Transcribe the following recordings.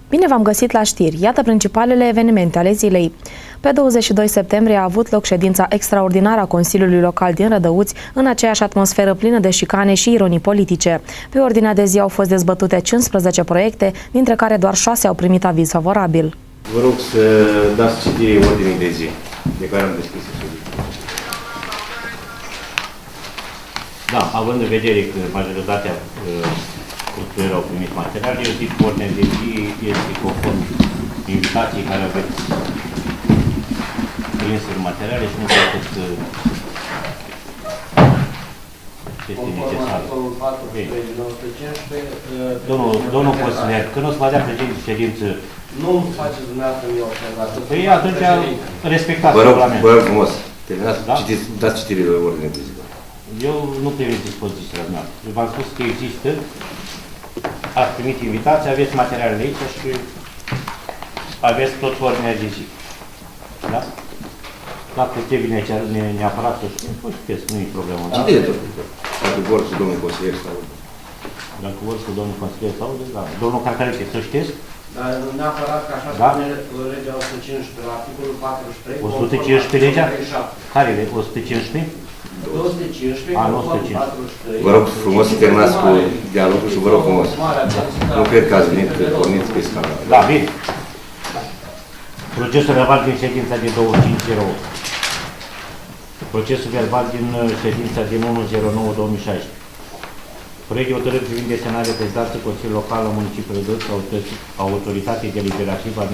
Bine v-am găsit la știri. Iată principalele evenimente ale zilei. Pe 22 septembrie a avut loc ședința extraordinară a Consiliului Local din Rădăuți, în aceeași atmosferă plină de șicane și ironii politice. Pe ordinea de zi au fost dezbătute 15 proiecte, dintre care doar 6 au primit aviz favorabil. Vă rog să dați citire ordinii de zi, de care am deschis subiectul. Da, având în vedere că majoritatea cursurilor au primit materiale, eu zic că ordinea de zi este conform invitației care aveți prins în materiale și nu cred că este necesar. Domnul consilier, când o să vă dea președinte ședință, nu faceți dumneavoastră mie observație. Păi atunci respectați regulamentul. Vă rog frumos, terminați, Da? dați citire de ordine de zi. Eu nu primesc dispozițiile dumneavoastră. Eu v-am spus că există, ați primit invitații, aveți materialele aici și aveți tot ordinea de zi. Da? Dacă te vine neapărat să știu, o știți, nu e problemă. Da? Citire tot. Dacă vor cu domnul consilier sau... Dacă vor cu domnul consilier sau... Da. Domnul Carcarite, să știți? Dar neapărat că așa Da? spune legea 115, la articolul 43. 115 legea? Care e 115? 215, A, nu 143. Vă rog frumos să terminați cu dialogul și vă rog frumos. Nu cred că ați venit porniți pe scandal. Da, bine. Procesul verbal din ședința de 25.08. Procesul verbal din ședința din 1.09.2016. Proiect de hotărâri privind desemnarea prezidenței Consiliului Local al Municipiului Rădăuți, Autoritatea Deliberativă a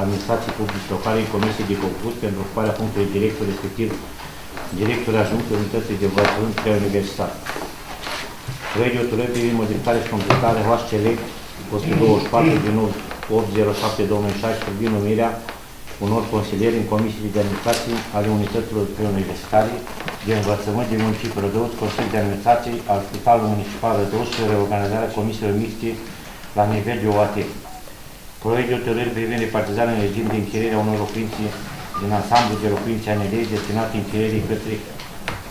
Administrației Publice Locale în Comisie de Concurs pentru ocuparea punctului director, respectiv director adjunct Unității de Învățământ Preuniversitar. Proiect de hotărâri privind modificare și completare HCL 124 din 807-2016 privind numirea unor consilieri în comisiile de administrație ale unităților preuniversitare de învățământ din municipiul Rădăuți, Consiliul de Administrație al Spitalului Municipal Rădăuți și reorganizarea comisiilor mixte la nivel de OAT. Proiect de hotărâri privind repartizarea în regim de închiriere a unor locuințe din ansamblu de locuințe ANL destinate închirierii către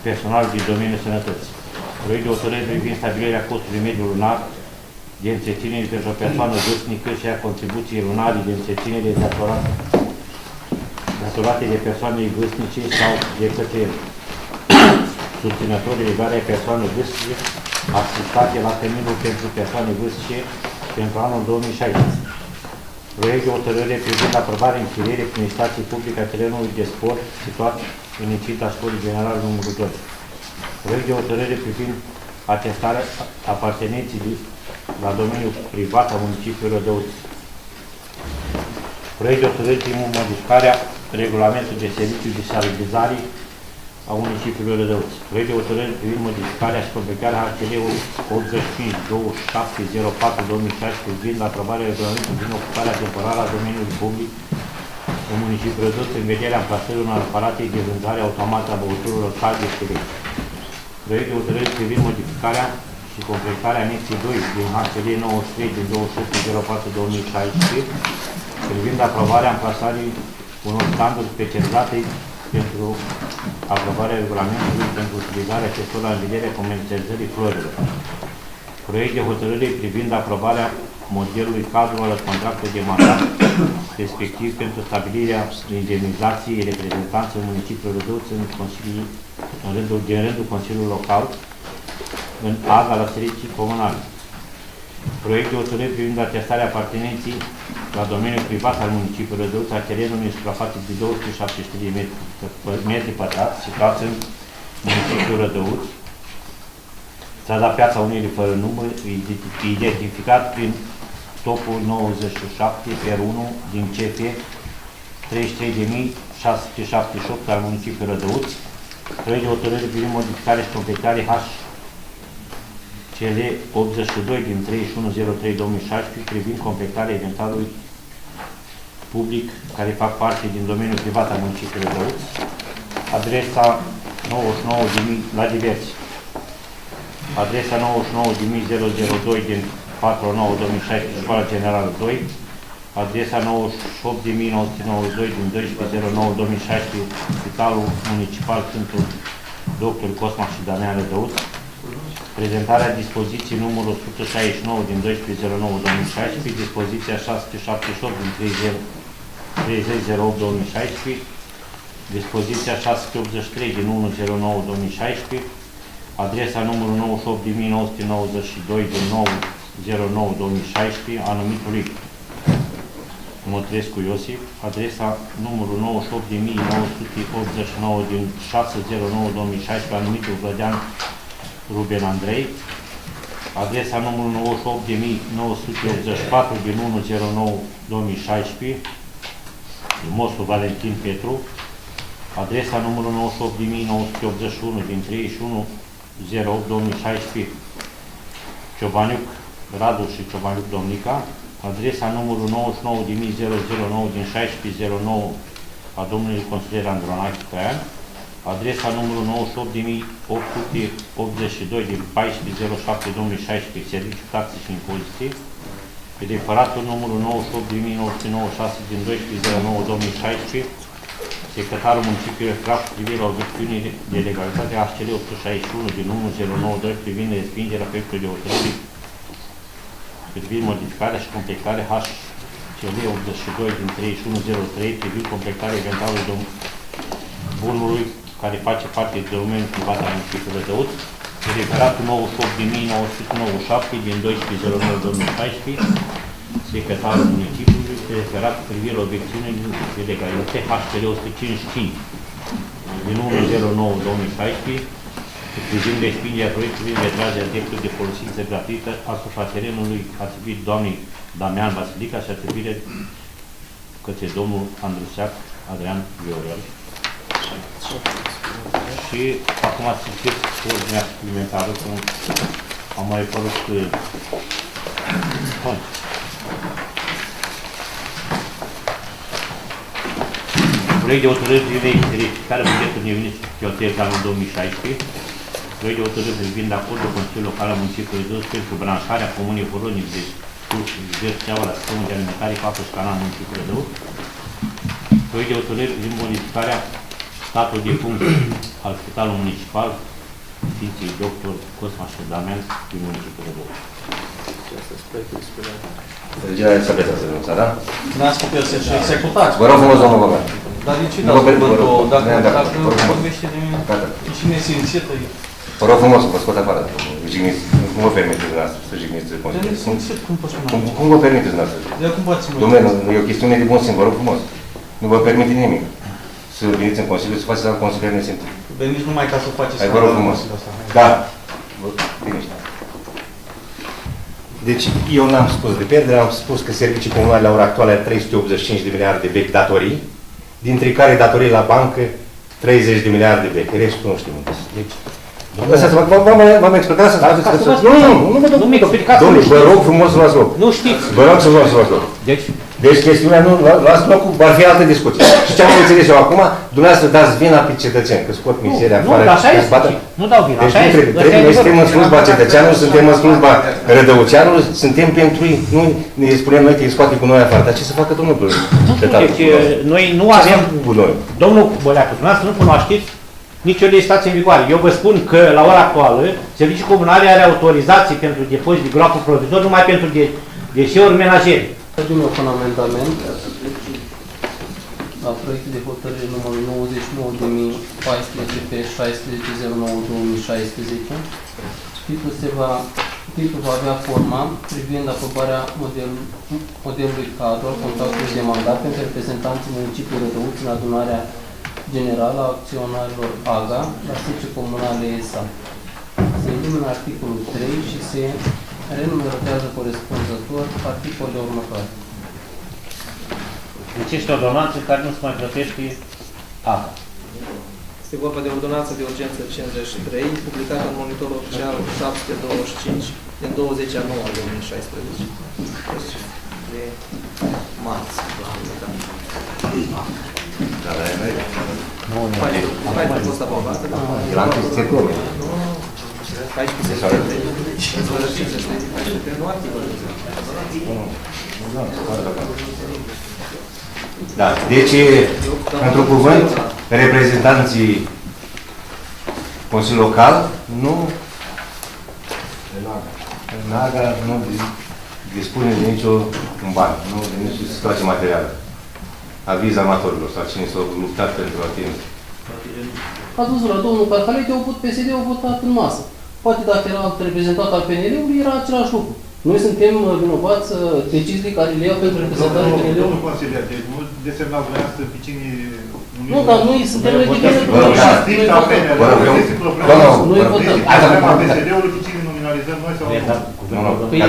personalul din domeniul sănătății. Proiect de hotărâri privind stabilirea costului mediu lunar de întreținere pentru o persoană vârstnică și a contribuției lunare de întreținere datorate de persoane vârstnice sau de către susținătorii legale ai persoane vârstnice asistate la termenul pentru persoane vârstnice pentru anul 2016. Proiect de hotărâre privind aprobarea închirierii prin licitație publică a terenului de sport situat în incinta Școlii Generale numărul 2. Proiect de hotărâre privind atestarea apartenenței la domeniul privat a municipiului Rădăuți. Proiect de hotărâre privind modificarea regulamentului de serviciu de salubrizare a municipiului Rădăuți. Proiect de hotărâre privind modificarea și completarea HCL 85-2704-2016 privind aprobarea regulamentului privind ocuparea temporară a domeniului public în municipiul Rădăuți în vederea amplasării unor aparate de vânzare automată a băuturilor calde și electrice. Proiect de hotărâre privind modificarea și completarea anexei 2 din HCL 93 din 2704-2016 privind aprobarea amplasării unor standuri specializate pentru aprobarea regulamentului pentru utilizarea acestora în vederea comercializării florilor. Proiect de hotărâre privind aprobarea modelului cadru al contractului de mandat, respectiv pentru stabilirea indemnizației reprezentanței municipiului Rădăuți din rândul Consiliului Local în AGA la servicii comunale. Proiect de hotărâre privind atestarea apartenenței la domeniul privat al municipiului Rădăuți a terenului în suprafață de 273 de metri pătrați, situat în municipiul Rădăuți, strada Piața Unirii fără număr, identificat prin topul 97 per 1 din CF 33.678 al municipiului Rădăuți. Proiect de hotărâre privind modificare și completare HCL 82 din 31.03.2016 privind completarea inventarului public care fac parte din domeniul privat al municipiului Rădăuți. Adresa 99.000 la diversi. Adresa 99.002 din 4.9.2016 Școala Generală 2. Adresa 98.992 din 12.09.2016 Spitalul Municipal Sfântul Dr. Cosma și Damian Rădăuți. prezentarea dispoziției numărul 169 din 12.09.2016, dispoziția 678 din 30.08.2016, dispoziția 683 din 1.09.2016, adresa numărul 98.992 din 9.09.2016 a numitului Motrescu Iosif, adresa numărul 98.989 din 6.09.2016 a numitul Vlădean Ruben Andrei, adresa numărul 98.984 din 1.09.2016 Mosu Valentin Petru, adresa numărul 98.981 din 31.08.2016 Ciobaniuc Radu și Ciobaniuc Domnica, adresa numărul 99.009 din 16.09 a domnului consilier Andronache Traian, adresa numărul 98.882 din 14.07.2016 Serviciu Taxe și Impozite, referatul numărul 98.996 din 12.09.2016 secretarul municipiului Craf privind la obiecțiunii de legalitate HCL 861 din 1.09.2 privind respingerea proiectului de hotărâre privind modificarea și completarea HCL 82 din 31.03 privind completarea inventarului bunului care face parte de domeniul privat al municipiului Rădăuț, referatul 98.997 din 12.09.2016 secretarul municipiului, referat privind la obiecțiunile de legalitate HCL 155 din 1.09.2016 privind respingerea proiectului de retragerea dreptului de folosință gratuită asupra terenului atribuit doamnei Damian Vasilica și atribuire către domnul Andruseac Adrian Viorel. Și acum să citesc ordinea suplimentară, cum am mai părut proiect de hotărâri privind verificarea bugetului neveniți cheltuieli pe anul 2016, proiect de hotărâri privind acordul Consiliului Local al Municipiului Rădăuț pentru branșarea Comunei Voronic de județ Steaua la sistemul de alimentare cu apă și canal în Municipiul Rădăuț, proiect de hotărâri privind modificarea statului de funcție al Spitalului Municipal Sfinții Dr. Cosma și Damian din Municipiul Rădăuț. General Sabeta să renunța, da? N-ați făcut să și executați. Vă rog frumos, domnul Băgan. Dar de ce dați cuvântul? Dacă vorbește de mine, cine se incită? Vă rog frumos să vă scot afară. Cum vă permiteți dumneavoastră să jigniți Consiliul? Cum poți spune? Cum vă permiteți dumneavoastră? De cum poți spune? Domnule, e o chestiune de bun simț, vă rog frumos. Nu vă permite nimic să veniți în Consiliu, să faceți la Consiliul nesimț. Veniți numai ca să faceți... Hai, vă rog frumos. Da. Bine. Deci, eu n-am spus de pierdere, am spus că servicii comunale la ora actuală are 385 de miliarde de vechi datorii, dintre care datorii la bancă 30 de miliarde de vechi. Restul nu știu unde. Deci, v-am explicat să faceți... Nu, mică, picați. domnule, vă rog frumos să luați loc. Nu știți. Vă rog să luați loc. Deci chestiunea nu, luați locul, va fi altă discuție. Și ce am înțeles eu acum, dumneavoastră dați vina pe cetățeni, că scot mizeria afară. Nu, așa este. Nu dau vina, deci așa este. trebuie, noi suntem în slujba cetățeanului, suntem în slujba rădăuțeanului, suntem pentru ei, nu ne spunem noi că îi scoate cu noi afară. Dar ce să facă domnul Băleacu? Deci noi nu avem... Domnul Băleacu, dumneavoastră nu cunoașteți nicio legislație în vigoare. Eu vă spun că la ora actuală, Serviciul Comunal are autorizație pentru depozit de groapă provizor numai pentru deșeuri menajere. Din nou un amendament la proiectul de hotărâre numărul 99.014 pe 16.09.2016. Titlul va avea forma privind aprobarea modelului cadru al contractului de mandat pentru reprezentanții municipiului Rădăuț în adunarea generală a acționarilor AGA la Serviciul Comunale ESA. Se elimină articolul 3 și se renumerotează corespunzător articolele următoare. Deci este o ordonanță în care nu se mai plătește AGA. Este vorba de ordonanță de urgență 53, publicată în monitorul oficial 725 din 20/9/2016. De marți. Mai a fost aprobată. El am scris țircul. 14 septembrie. Nu articolul. Da, deci, într-un cuvânt, reprezentanții Consiliului Local nu Naga nu dispune de nicio ban, nu de nicio situație materială. Aviz amatorilor sau cine s-a luptat pentru a tine. Ați văzut, la domnul Carcalete au votat, PSD au votat în masă. Poate dacă era alt reprezentant al PNL-ului, era același lucru. Noi suntem vinovați deciziile care le iau pentru reprezentarea PNL-ului. Domnul consilier, deci nu desemnați dumneavoastră vecinii Uniunii. Nu, dar noi suntem legitimi. Strict al PNL. Noi votăm. PSD-ul vecinii nominalizăm noi sau nu? Păi,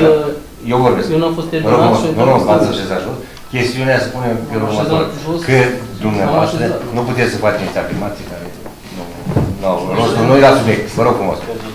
Eu vorbesc. eu n-am fost Vă rog terminat și... frumos, v-ați așezat jos. Chestiunea spune pe următor că dumneavoastră nu puteți să faceți niște afirmații care nu au rostul, nu era subiect. Vă rog frumos.